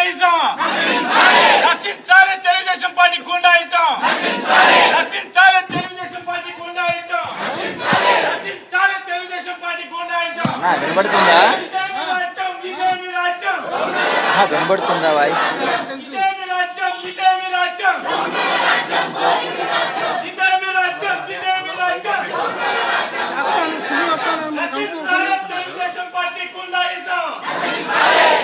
గుండాయిజం నశించాలి తెలుగుదేశం పార్టీ గుండాయిజం నశించాలి తెలుగుదేశం పార్టీ గుండాయిజం నశించాలి తెలుగుదేశం పార్టీ గుండాయిజం వినబడుతుందా ఇదేమి రాజ్యం వినబడుతుందా వాయిస్ ఇదేమి రాజ్యం ఇదేమి రాజ్యం ఇదేమి రాజ్యం ఇదేమి రాజ్యం నశించాలి తెలుగుదేశం పార్టీ గుండాయిజం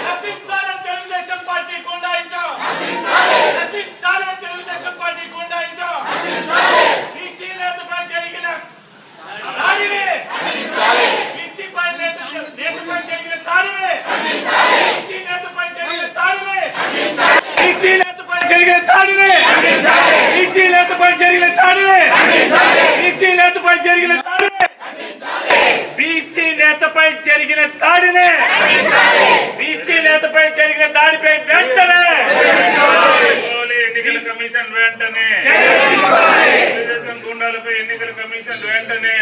నశించాలి తెలుగుదేశం పార్టీ గుండాయిజం నశించాలి తెలుగుదేశం పార్టీ గుండాయిజం బీసీ నేతపై జరిగిన దాడిని బీసీ పై నేతపై జరిగిన దాడిని బీసీ నేతపై జరిగిన దాడిని బీసీ నేతపై జరిగిన దాడిని బీసీ నేతపై జరిగిన దాడిని బీసీ నేతపై జరిగిన దాడిని బీసీ నేతపై జరిగిన దాడిని బీసీ నేతపై జరిగిన దాడిపై వెంటనే ఎన్నికల కమిషన్ వెంటనే తెలుగుదేశం గుండాలపై ఎన్నికల కమిషన్ వెంటనే